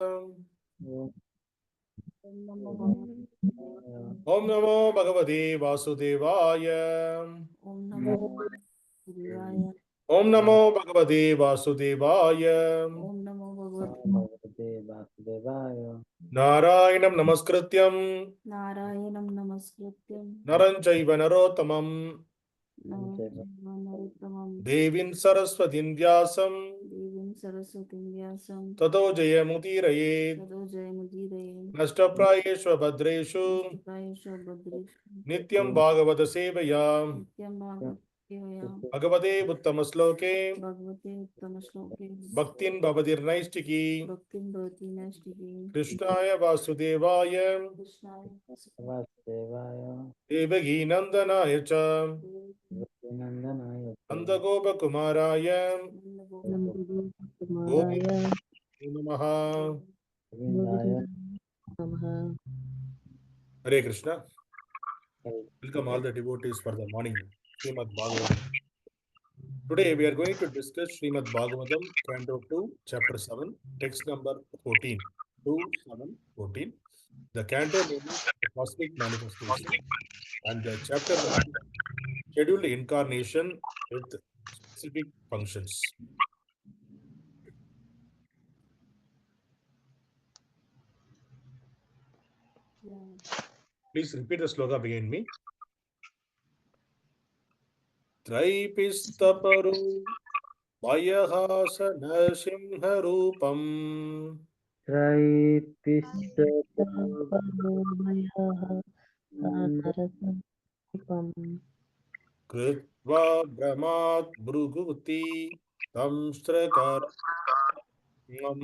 Om Namo Bhagavate Vasudevaya. Om Namo Bhagavate Vasudevaya. Narayanam Namaskrityam Naranchaiva Narottamam Devin Saraswatin Vyasam Tato Jayamudiraye Nashtaprayeshva Bhadreshu Nityam Bhagavata Sevaya Bhagavate Uttamasloke Bhaktin Bhavadirnaistiki Krishnaya Vasudevaya Devagi Nandanaya Cha Nandagopa Kumaraya Govinda Namaha. Hare Krishna. Welcome all the devotees for the morning Srimad Bhagavatam. Today we are going to discuss Srimad Bhagavatam, Canto 2, Chapter 7, text number 14. 2-7-14. The canto name is the Cosmic Manifestation, and the chapter name is Scheduled Incarnation with Specific Functions. Please repeat the sloka behind me. Trai-piṣṭaporu-bhaya-hā nṛsiṁha-rūpaṁ trai-piṣṭaporu-bhaya-hā nṛsiṁha-rūpam kṛtvā bhramad-bhrukuṭi-daṁṣṭra-karāla-vaktram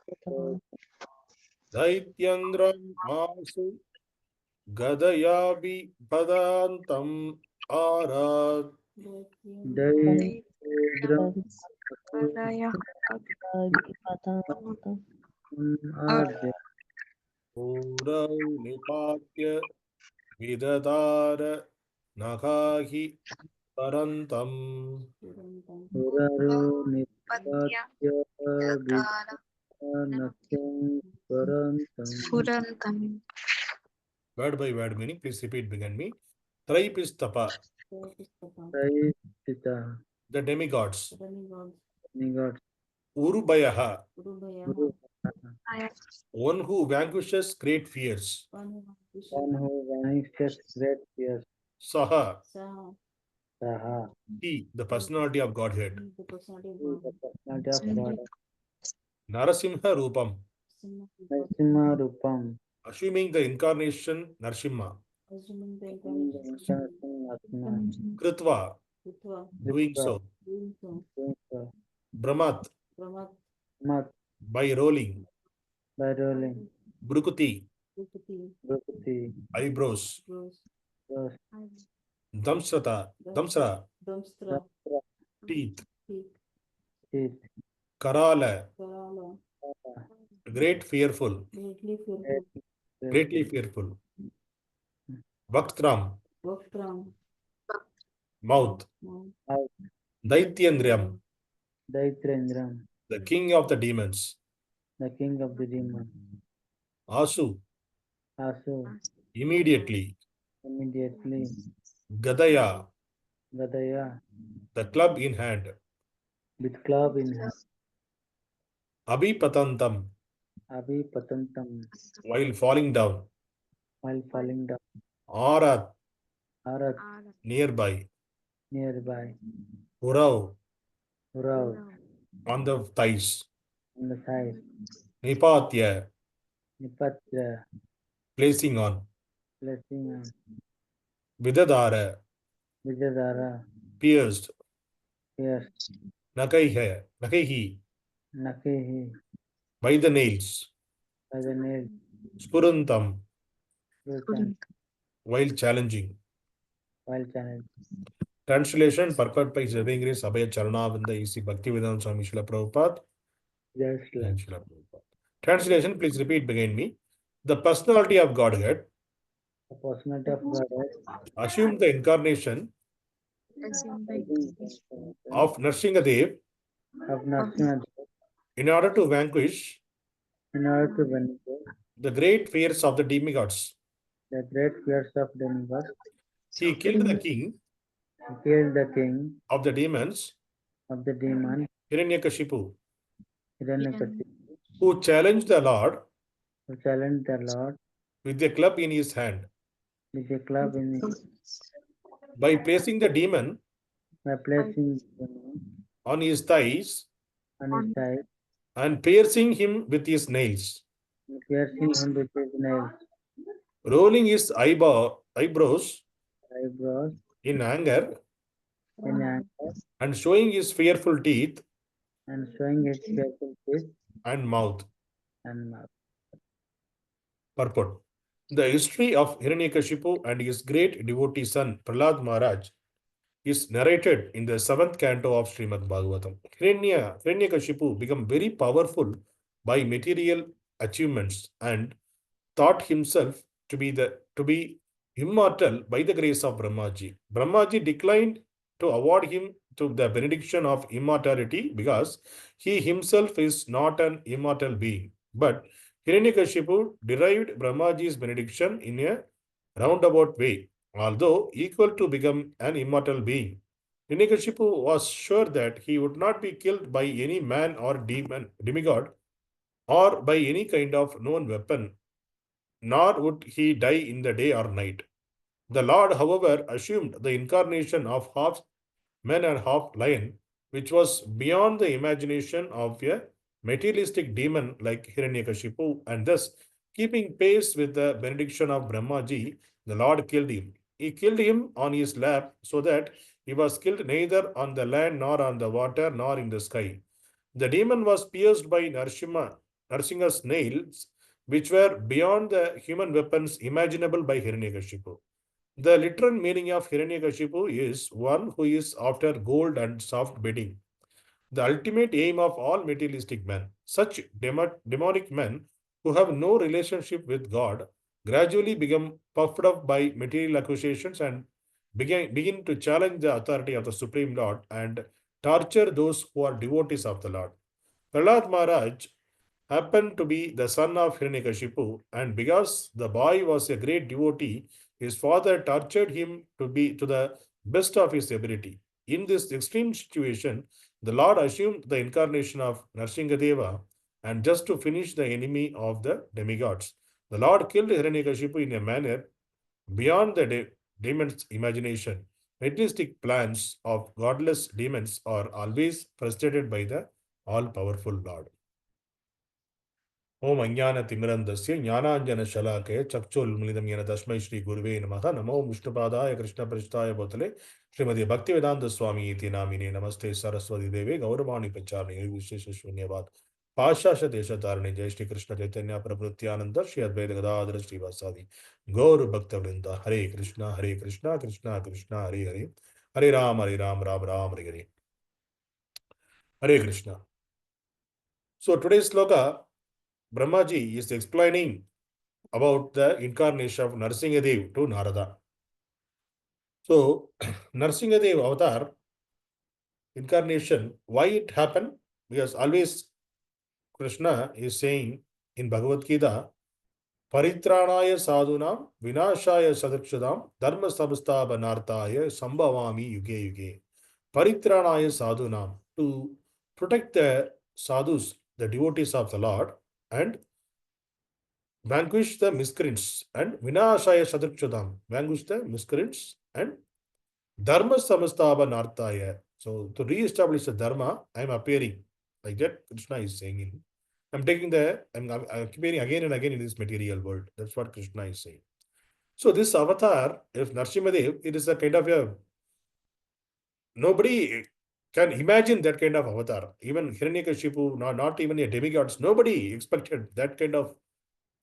kṛtvā daitya-indram gadayā-bhipatantam ārāt gadayābhipatantam ūrau nipātya vidadāra nakhaiḥ sphurantam sphurantam. Word by word meaning, please repeat behind me. Trai-piṣṭapa, the demigods. Uru-bhaya-hā, one who vanquishes great fears. Saha, he, the personality of Godhead. Narasimha-rūpam, nṛsiṁha-rūpaṁ, assuming the incarnation Narasimha. Kṛtvā, doing so. Bhramat, by rolling. Bhru-kuṭi, eyebrows. Daṁṣṭra, teeth. Karāla, greatly fearful. Vaktram, mouth. Daitya-indram, the king of the demons. Asu, immediately. Gadayā, the club in hand. Abhipatantam, while falling down. Ārāt, nearby. Ūrau, on the thighs. Nipātya, placing on. Vidadāra, pierced. nakhaiḥ, by the nails. Sphurantam, while challenging. Translation, purport by His Divine Grace Abhay Charanavinda A.C. Bhaktivedanta Swami Srila Prabhupada. Translation, please repeat behind me. The personality of Godhead assumed the incarnation of Nṛsiṁha-Dev in order to vanquish the great fears of the demigods. He killed the king of the demons, Hiranyakashipu, who challenged the Lord with a club in his hand. By placing the demon on his thighs and piercing him with his nails, rolling his eyebrows in anger and showing his fearful teeth and mouth. Purport. The history of Hiranyakashipu and his great devotee son Prahlad Maharaj is narrated in the 7th canto of Srimad Bhagavatam. Hiranyakashipu became very powerful by material achievements and thought himself to be immortal by the grace of Brahmaji. Brahmaji declined to award him to the benediction of immortality because he himself is not an immortal being. But Hiranyakashipu derived Brahmaji's benediction in a roundabout way, although equal to become an immortal being. Hiranyakashipu was sure that he would not be killed by any man or demigod or by any kind of known weapon, nor would he die in the day or night. The Lord, however, assumed the incarnation of half man and half lion, which was beyond the imagination of a materialistic demon like Hiranyakashipu, and thus, keeping pace with the benediction of Brahmaji, the Lord killed him. He killed him on his lap so that he was killed neither on the land nor on the water nor in the sky. The demon was pierced by Narasimha's nails, which were beyond the human weapons imaginable by Hiranyakashipu. The literal meaning of Hiranyakashipu is one who is after gold and soft bedding, the ultimate aim of all materialistic men. Such demonic men who have no relationship with God gradually become puffed up by material acquisitions and begin to challenge the authority of the Supreme Lord and torture those who are devotees of the Lord. Prahlad Maharaj happened to be the son of Hiranyakashipu, and because the boy was a great devotee, his father tortured him to the best of his ability. In this extreme situation, the Lord assumed the incarnation of Nṛsiṁha-Deva, and just to finish the enemy of the demigods. The Lord killed Hiranyakashipu in a manner beyond the demon's imagination. Materialistic plans of godless demons are always frustrated by the all-powerful Lord. ओम अज्ञानतिमिरन्धस्य ज्ञानाञ्जनशलाकया चक्षुरुन्मीलितं येन तस्मै श्रीगुरुवे नमः। नमो विष्णुपादाय कृष्णपृष्ठाय भूतले श्रीमती भक्तिवेदान्तस्वामी इति नामिने। नमस्ते सरस्वती देवे गौरवाणी प्रचारिणे विशेषशून्यवाद पाश्चात्यदेशतारिणे। जय श्री कृष्ण चैतन्य प्रभु नित्यानंद श्री अद्वैत गदाधर श्रीवासादि गौर भक्तवृंद। हरे कृष्णा कृष्णा कृष्णा हरे हरे, हरे राम राम राम हरे हरे, हरे Krishna. So today's sloka, Brahmaji is explaining about the incarnation of Nṛsiṁha-Dev to Narada. So, Nṛsiṁha-Dev avatar incarnation, why it happened? Because always Krishna is saying in Bhagavad Gita, Paritranaya sadhunam vinashaya sadakshadam dharma samsthapanarthaya sambhavami yuge yuge. Paritranaya sadhunam, to protect the sadhus, the devotees of the Lord, and vanquish the miscreants, and vinashaya sadakshadam, vanquish the miscreants, and dharma samsthapanarthaya. So to re-establish the dharma, I am appearing. Like that, Krishna is saying in. I'm appearing again and again in this material world. That's what Krishna is saying. So this avatar, if Nṛsiṁha-Dev, it is a kind of a, nobody can imagine that kind of avatar. Even Hiranyakashipu, not even a demigods, nobody expected that kind of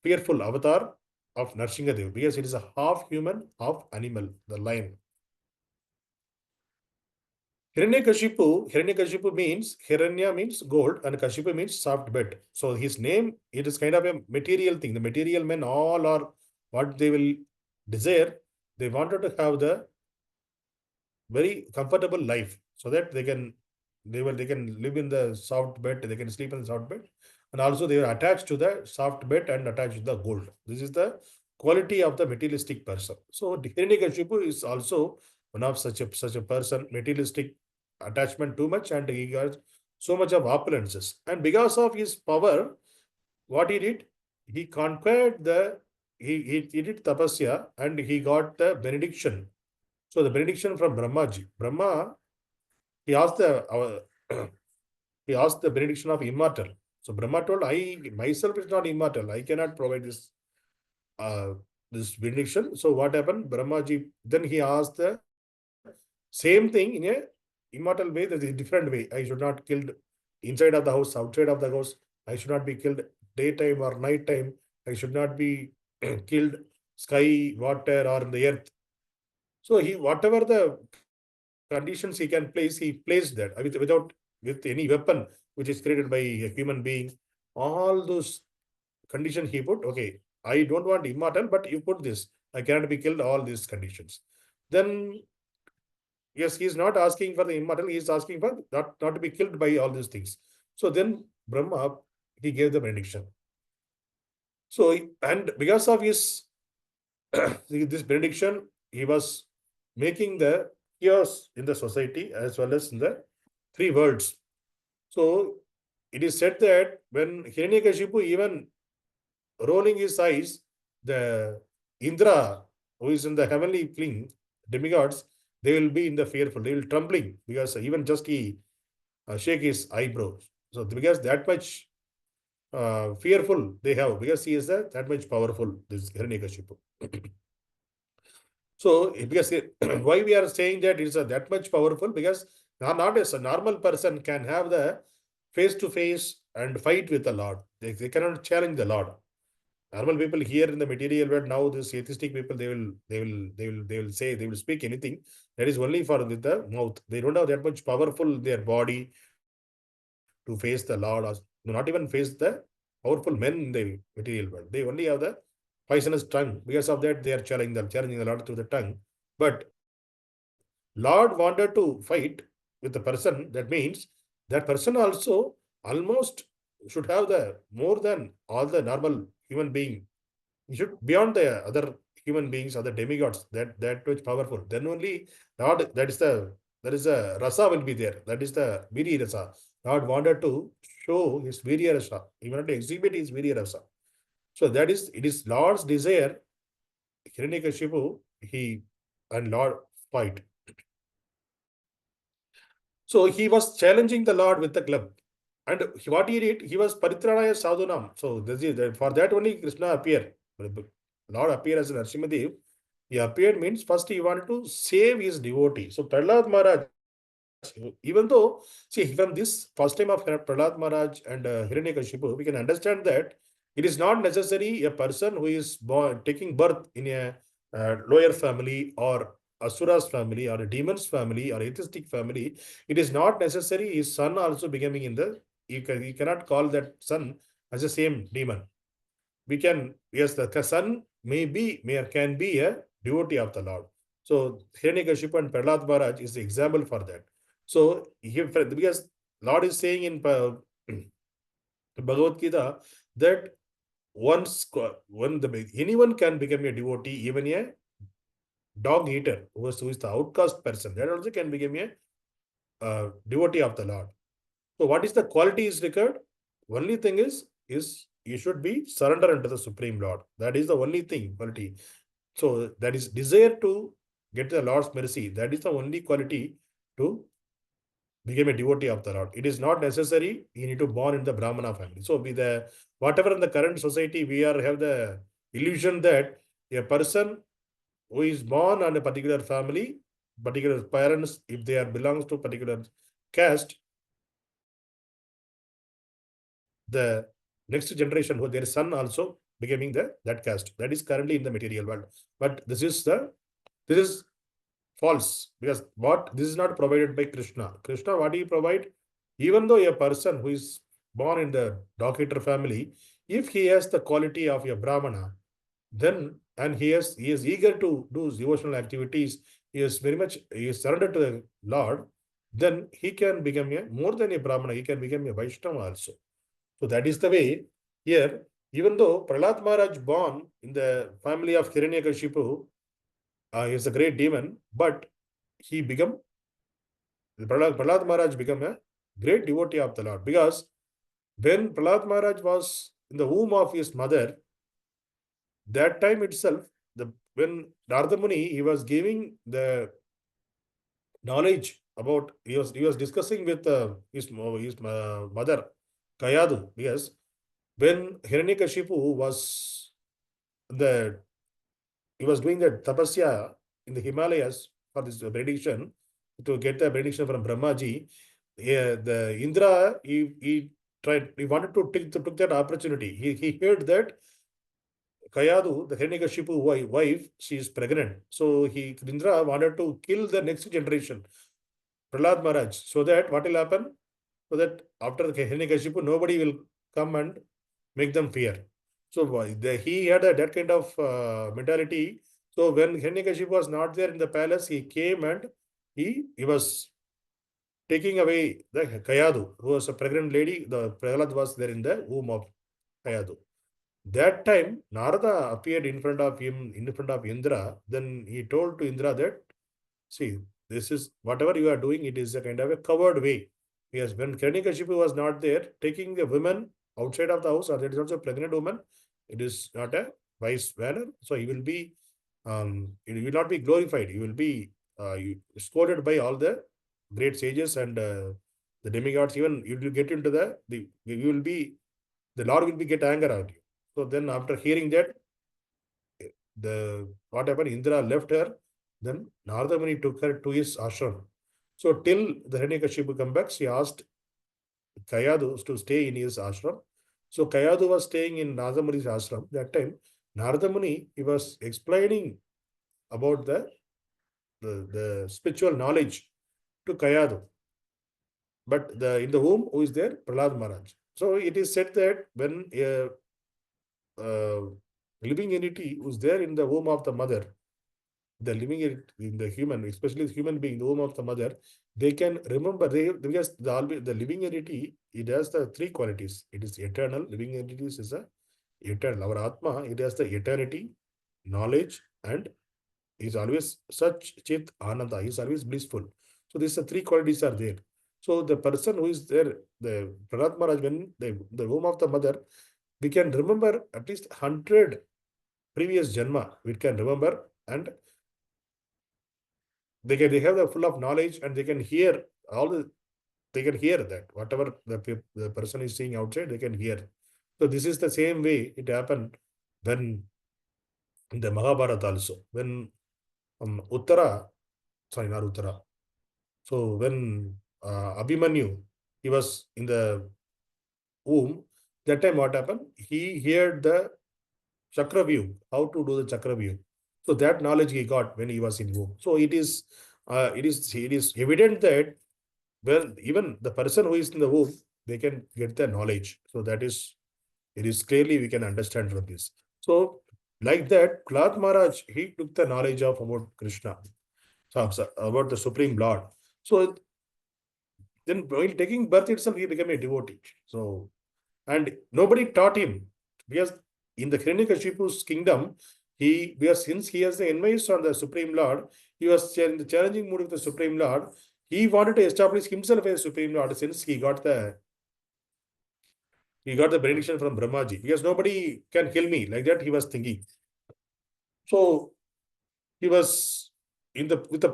fearful avatar of Nṛsiṁha-Dev, because it is a half human, half animal, the lion. Hiranyakashipu means, Hiranya means gold and Kashipu means soft bed. So his name, it is kind of a material thing. The material men all are what they will desire. They wanted to have the very comfortable life, so that they can live in the soft bed, they can sleep in the soft bed, and also they are attached to the soft bed and attached to the gold. This is the quality of the materialistic person. So Hiranyakashipu is also one of such a person, materialistic attachment too much, and he got so much of opulences. And because of his power, what he did, he conquered the he did tapasya, and he got the benediction. So the benediction from Brahmaji. Brahma, he asked he asked the benediction of immortal. So Brahma told, I myself is not immortal. I cannot provide uh, this benediction. So what happened? Brahmaji, then he asked the same thing in a immortal way, that is a different way. I should not killed inside of the house, outside of the house. I should not be killed daytime or night time. I should not be killed sky, water, or in the earth. So he, whatever the conditions he can place, he placed that with any weapon which is created by a human being. All those conditions he put. Okay, I don't want immortal, but you put this. I cannot be killed. All these conditions. Then yes, he is not asking for the immortal. He is asking for not to be killed by all these things. So then Brahma, he gave the benediction. So and because of his this benediction, he was making the chaos in the society as well as in the three worlds. So it is said that when Hiranyakashipu even rolling his eyes, the Indra, who is in the heavenly king, demigods, they will be in the fearful, they will trembling, because even just he shake his eyebrows. So because that much fearful they have, because he is that much powerful, this Hiranyakashipu. So because why we are saying that it's that much powerful, because not as a normal person can have the face to face and fight with the Lord. They cannot challenge the Lord. Normal people here in the material world now, this atheistic people, they will say, they will speak anything. That is only for with the mouth. They don't have that much powerful their body to face the Lord, or not even face the powerful men in the material world. They only have the poisonous tongue. Because of that, they are challenging the Lord through the tongue. But Lord wanted to fight with the person. That means that person also almost should have the more than all the normal human being. You should beyond the other human beings, other demigods, that much powerful. Then only Lord, that is a rasa will be there. That is the Viri rasa. Lord wanted to show his Virya rasa. He wanted to exhibit his Virya rasa. So that is, it is Lord's desire. Hiranyakashipu, he and Lord fight. So he was challenging the Lord with the club. And what he did, he was paritranaya sadhunam. So this is, for that only Krishna appeared. Lord appeared as a Nṛsiṁha. He appeared means first he wanted to save his devotee. So Prahlad Maharaj, even though, see, from this first time of Prahlad Maharaj and Hiranyakashipu, we can understand that it is not necessary a person who is born, taking birth in a lower family, or Asura's family, or a demon's family, or atheistic family. It is not necessary his son also becoming in the, you cannot call that son as the same demon. We can, yes, the son can be a devotee of the Lord. So Hiranyakashipu and Prahlad Maharaj is the example for that. So because Lord is saying in Bhagavad Gita that anyone can become a devotee, even a dog eater who is the outcast person, that also can become a devotee of the Lord. So what is the quality is required? Only thing is you should be surrender unto the Supreme Lord. That is the only thing, quality. So that is desire to get the Lord's mercy. That is the only quality to become a devotee of the Lord. It is not necessary you need to born in the Brahmana family. So be the whatever in the current society we are have the illusion that a person who is born on a particular family, particular parents, if they are belongs to particular caste, the next generation who their son also becoming that caste. That is currently in the material world. But this is false, because what this is not provided by Krishna. Krishna, what do you provide? Even though a person who is born in the dog eater family, if he has the quality of a Brahmana, then and he is eager to do devotional activities, he is surrendered to the Lord, then he can become more than a Brahmana, he can become a Vaishnava also. So that is the way here, even though Prahlad Maharaj born in the family of Hiranyakashipu, he is a great demon, but he become, Prahlad Maharaj become a great devotee of the Lord, because when Prahlad Maharaj was in the womb of his mother, that time itself, when Narada Muni, he was giving the knowledge about, he was discussing with his mother, Kayadu, yes, when Hiranyakashipu was the, he was doing the tapasya in the Himalayas for this benediction, to get the benediction from Brahmaji. Yeah, the Indra, he tried, he wanted to took that opportunity. He heard that Kayadu, the Hiranyakashipu wife, she is pregnant. So Indra wanted to kill the next generation, Prahlad Maharaj, so that what will happen? So that after the Hiranyakashipu, nobody will come and make them fear. So he had that kind of mentality. So when Hiranyakashipu was not there in the palace, he came and he was taking away the Kayadu, who was a pregnant lady. The Prahlad was there in the womb of Kayadu. That time, Narada appeared in front of him, in front of Indra. Then he told to Indra that, see, this is whatever you are doing, it is a kind of a covered way. Yes, when Hiranyakashipu was not there, taking the women outside of the house, or that is also a pregnant woman, it is not a wise manner. So he will be, it will not be glorified. He will be scolded by all the great sages and the demigods. Even you will get into you will be, the Lord will be get anger at you. So then after hearing that, what happened? Indra left her. Then Narada Muni took her to his ashram. So till the Hiranyakashipu come back, she asked Kayadu to stay in his ashram. So Kayadu was staying in Narada Muni's ashram. That time, Narada Muni, he was explaining about the spiritual knowledge to Kayadu. But in the womb, who is there? Prahlad Maharaj. So it is said that when a living entity who is there in the womb of the mother, the living in the human, especially the human being, the womb of the mother, they can remember, because the living entity, it has the three qualities. It is eternal. Living entities is eternal. Our Atma, it has the eternity, knowledge, and is always such chit ananda. He is always blissful. So these three qualities are there. So the person who is there, the Prahlad Maharaj, when the womb of the mother, we can remember at least 100 previous janma. We can remember, and they have the full of knowledge, and they can hear they can hear that whatever the person is seeing outside, they can hear. So this is the same way it happened when in the Mahabharata also, when Uttara, sorry, not Uttara. So when Abhimanyu, he was in the womb, that time what happened? He heard the Chakravyu, how to do the Chakravyu. So that knowledge he got when he was in womb. So it is evident that, well, even the person who is in the womb, they can get the knowledge. So it is clearly we can understand from this. So like that, Prahlad Maharaj, he took the knowledge of about Krishna, so about the Supreme Lord. So then while taking birth itself, he became a devotee. So, and nobody taught him, because in the Hiranyakashipu's kingdom, since he has the envious on the Supreme Lord, he was in the challenging mood with the Supreme Lord. He wanted to establish himself as Supreme Lord, since he got the benediction from Brahmaji, because nobody can kill me, like that he was thinking. So he was with the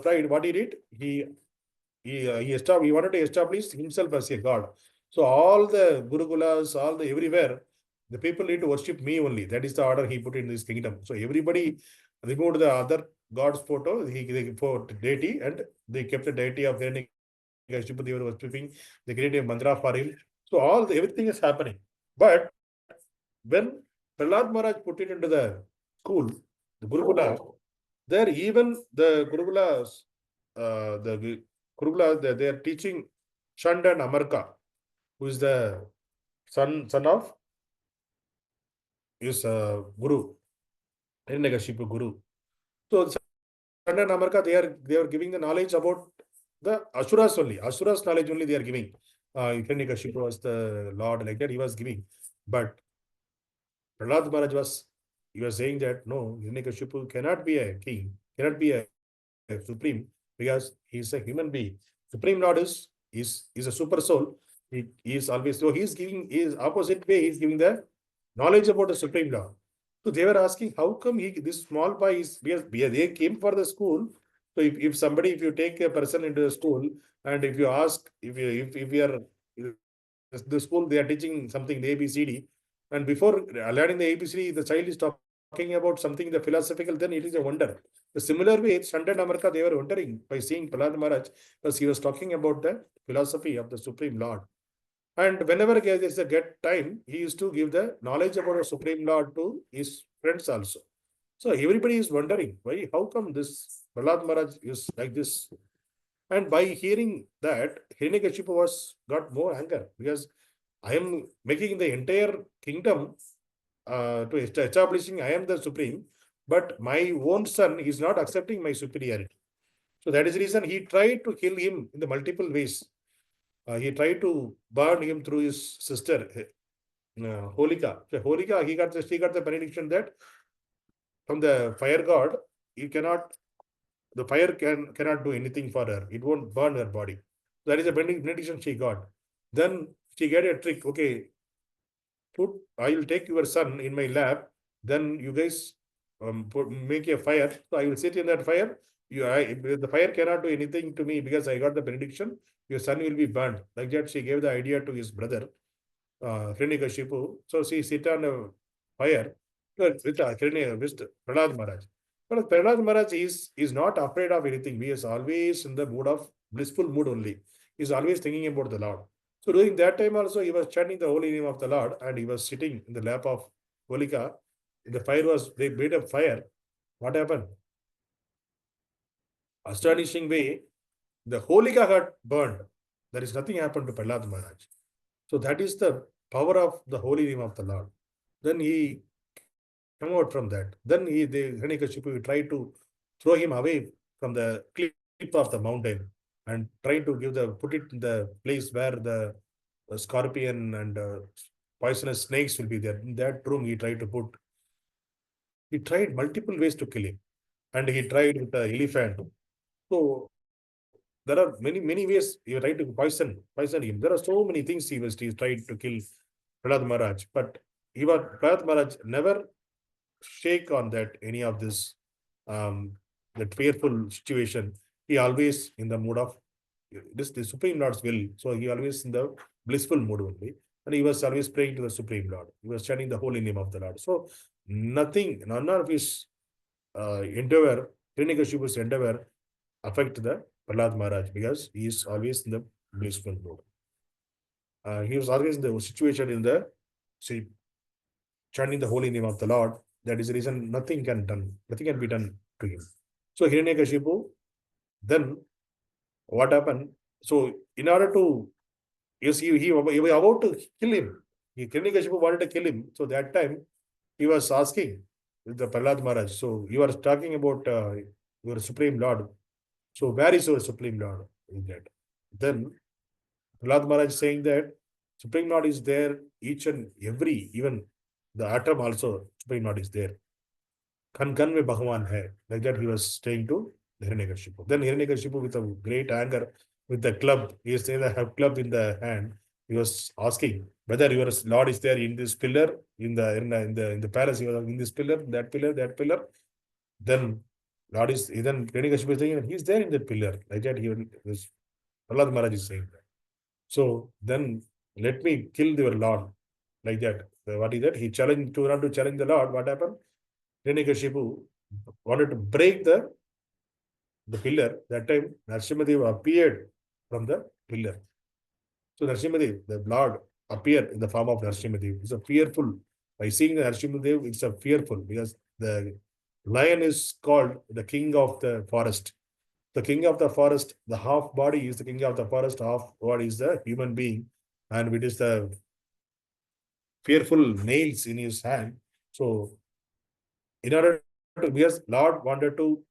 pride. What he did, he wanted to establish himself as a god. So all the gurukulas, all the everywhere, the people need to worship me only. That is the order he put in this kingdom. So everybody removed the other god's photo. They put deity, and they kept the deity of Hiranyakashipu. They were worshipping. They created a mantra for him. So everything is happening. But when Prahlad Maharaj put it into the school, the Gurukula, there even the Gurukulas, they are teaching Shanda and Amarka, who is the son of his Guru, Hiranyakashipu Guru. So and Amarka, they are giving the knowledge about the Asuras only. Asuras knowledge only they are giving. Hiranyakashipu was the Lord, like that he was giving. But Prahlad Maharaj he was saying that no, Hiranyakashipu cannot be a king, cannot be a supreme, because he is a human being. Supreme Lord is a super soul. He is always, so he is giving his opposite way, he is giving the knowledge about the Supreme Lord. So they were asking, how come this small boy is, because they came for the school. So if you take a person into the school, and if you ask, if you are, the school, they are teaching something, the ABCD, and before learning the ABCD, the child is talking about something, the philosophical, then it is a wonder. The similar way, Shantan Amarka, they were wondering by seeing Prahlad Maharaj, because he was talking about the philosophy of the Supreme Lord. And whenever there is a get time, he used to give the knowledge about the Supreme Lord to his friends also. So everybody is wondering, why, how come this Prahlad Maharaj is like this? And by hearing that, Hiranyakashipu got more anger, because I am making the entire kingdom to establishing I am the supreme, but my own son is not accepting my superiority. So that is the reason he tried to kill him in the multiple ways. He tried to burn him through his sister, Holika. So Holika, she got the benediction that from the fire god, the fire cannot do anything for her. It won't burn her body. That is a benediction she got. Then she get a trick. Okay, I will take your son in my lap. Then you guys make a fire. So I will sit in that fire. The fire cannot do anything to me because I got the benediction. Your son will be burned. Like that, she gave the idea to his brother, Hiranyakashipu. So she sit on a fire with Prahlad Maharaj. But Prahlad Maharaj is not afraid of anything. He is always in the mood of blissful mood only. He is always thinking about the Lord. So during that time also, he was chanting the holy name of the Lord, and he was sitting in the lap of Holika. They made a fire. What happened? Astonishing way, the Holika got burned. There is nothing happened to Prahlad Maharaj. So that is the power of the holy name of the Lord. Then he came out from that. Then Hiranyakashipu tried to throw him away from the cliff of the mountain and tried to put it in the place where the scorpion and poisonous snakes will be there. In that room, he tried multiple ways to kill him. And he tried with the elephant. So there are many ways he tried to poison him. There are so many things he tried to kill Prahlad Maharaj. But Prahlad Maharaj never shake on any of this that fearful situation. He always in the mood of the Supreme Lord's will. So he always in the blissful mood only. And he was always praying to the Supreme Lord. He was chanting the holy name of the Lord. So none of his endeavor, Hiranyakashipu's endeavor, affect the Prahlad Maharaj, because he is always in the blissful mood. He was always in the situation chanting the holy name of the Lord. That is the reason nothing can be done to him. So Hiranyakashipu, then what happened? So in order to, yes, he was about to kill him. Hiranyakashipu wanted to kill him. So that time he was asking the Prahlad Maharaj. So you are talking about your Supreme Lord. So where is your Supreme Lord? Then Prahlad Maharaj saying that Supreme Lord is there each and every, even the atom also, Supreme Lord is there. Kan mein Bhagwan hai. Like that he was saying to Hiranyakashipu. Then Hiranyakashipu with a great anger, with the club, he saying I have club in the hand. He was asking whether your Lord is there in this pillar, in the palace, he was in this pillar, that pillar, that pillar. Then Hiranyakashipu is saying he is there in that pillar. Like that Prahlad Maharaj is saying that. So then let me kill your Lord. Like that. What is that? He challenged to run to challenge the Lord. What happened? Hiranyakashipu wanted to break the pillar. That time Nṛsiṁha appeared from the pillar. So Nṛsiṁha, the Lord, appeared in the form of Nṛsiṁha. It's a fearful. By seeing the Nṛsiṁha, it's a fearful, because the lion is called the king of the forest. The king of the forest, the half body is the king of the forest, half body is the human being, and it is the fearful nails in his hand. So in order to, because Lord wanted to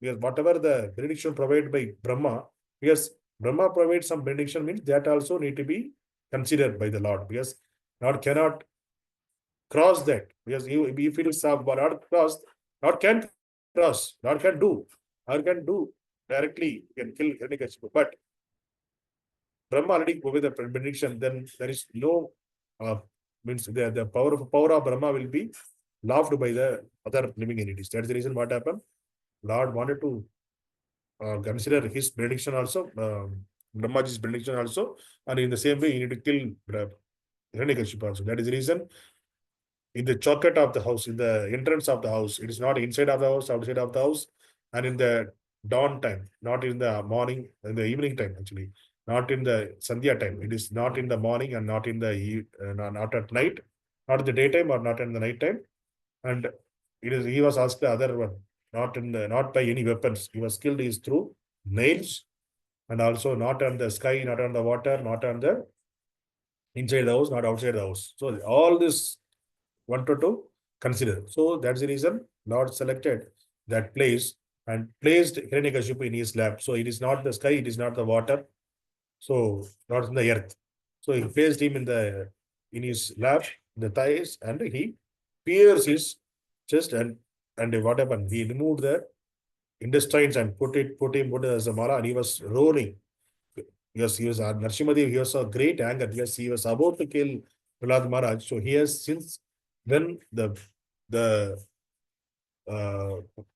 because whatever the benediction provided by Brahma, because Brahma provides some benediction means that also need to be considered by the Lord, because Lord cannot cross that, because if it is Lord crossed, Lord can cross, Lord can do directly, can kill Hiranyakashipu, but Brahma already go with the benediction, then there is no means the power of Brahma will be laughed by the other living entities. That's the reason what happened. Lord wanted to consider his benediction also, Brahmaji's benediction also, and in the same way, he need to kill Hiranyakashipu also. That is the reason in the chocolate of the house, in the entrance of the house, it is not inside of the house, outside of the house, and in the dawn time, not in the morning, in the evening time actually, not in the Sandhya time. It is not in the morning and not in the not at night, not in the daytime or not in the night time. And it is he was asked the other one, not by any weapons. He was killed is through nails, and also not on the sky, not on the water, not on the inside the house, not outside the house. So all this wanted to consider. So that's the reason Lord selected that place and placed Hiranyakashipu in his lap. So it is not the sky, it is not the water, so not in the earth. So he placed him in his lap, the thighs, and he pierced his chest, and what happened? He removed the intestines and put it as a mala, and he was rolling. Yes, he was Narasimha-Dev, he was a great anger. Yes, he was about to kill Prahlad Maharaj. So he has since when the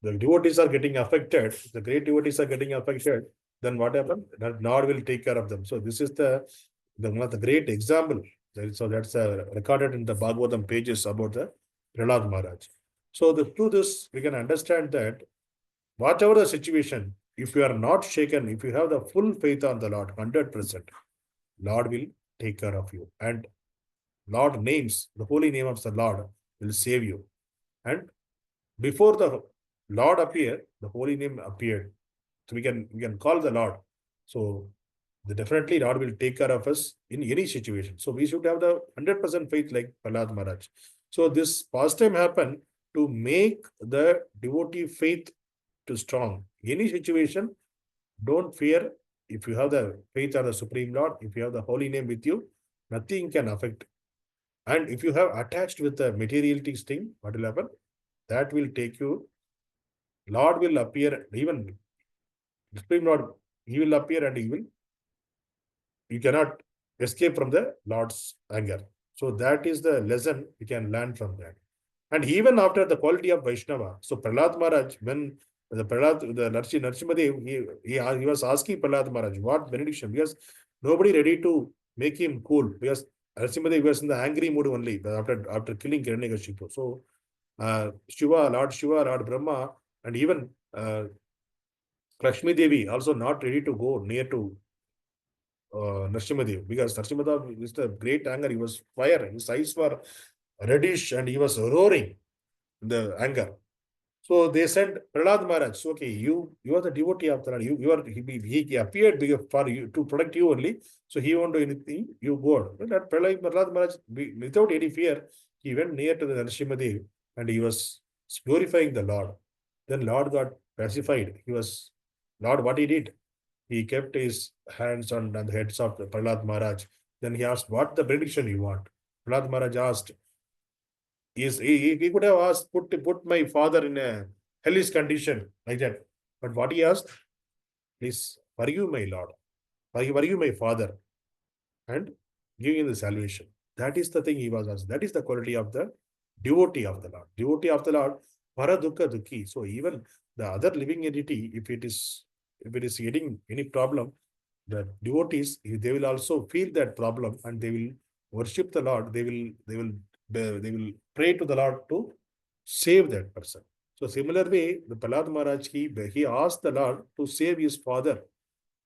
devotees are getting affected, the great devotees are getting affected, then what happened? That Lord will take care of them. So this is one of the great example. So that's recorded in the Bhagavatam pages about the Prahlad Maharaj. So through this, we can understand that whatever the situation, if you are not shaken, if you have the full faith on the Lord, 100%, Lord will take care of you. And Lord names, the holy name of the Lord will save you. And before the Lord appeared, the holy name appeared. So we can call the Lord. So definitely Lord will take care of us in any situation. So we should have the 100% faith like Prahlad Maharaj. So this pastime happened to make the devotee faith to strong. Any situation, don't fear. If you have the faith of the Supreme Lord, if you have the holy name with you, nothing can affect. And if you have attached with the materialistic thing, what will happen? That will take you. Lord will appear, even Supreme Lord, he will appear and you cannot escape from the Lord's anger. So that is the lesson we can learn from that. And even after the quality of Vaisnava, so Prahlad Maharaj, when the Narasimha-Dev, he was asking Prahlad Maharaj, what benediction? Because nobody ready to make him cool, because Narasimha-Dev was in the angry mood only after killing Hiranyakashipu. So Lord Shiva, Lord Brahma, and even Lakshmi Devi also not ready to go near to Narasimha-Dev, because Narasimha-Dev is the great anger. He was fire. His eyes were reddish and he was roaring in the anger. So they said, Prahlad Maharaj, okay, you are the devotee of the Lord. He appeared for you to protect you only. So he won't do anything. You go on. But Prahlad Maharaj, without any fear, he went near to the Narasimha-Dev and he was glorifying the Lord. Then Lord got pacified. Lord, what he did? He kept his hands on the heads of Prahlad Maharaj. Then he asked, what the benediction you want? Prahlad Maharaj asked, he could have asked, put my father in a hellish condition like that. But what he asked, please forgive my Lord, forgive my father, and give him the salvation. That is the thing he was asked. That is the quality of the devotee of the Lord. Devotee of the Lord, paradukha dukhi. So even the other living entity, if it is getting any problem, the devotees, they will also feel that problem and they will worship the Lord. They will pray to the Lord to save that person. So similar way, the Prahlad Maharaj, he asked the Lord to save his father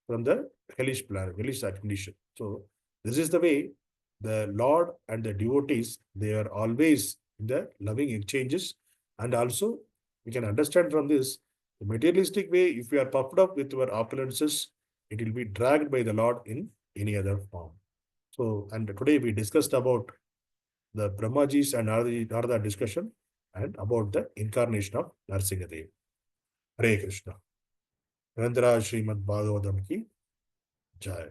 from the hellish condition. So this is the way the Lord and the devotees, they are always in the loving exchanges. And also we can understand from this, the materialistic way, if we are puffed up with our opulences, it will be dragged by the Lord in any other form. So, and today we discussed about the Brahmaji's and Narada discussion and about the incarnation of Nṛsiṁha-Dev. Hare Krishna. గ్రంథరాజ్ శ్రీమద్ భాగవతం కి జై.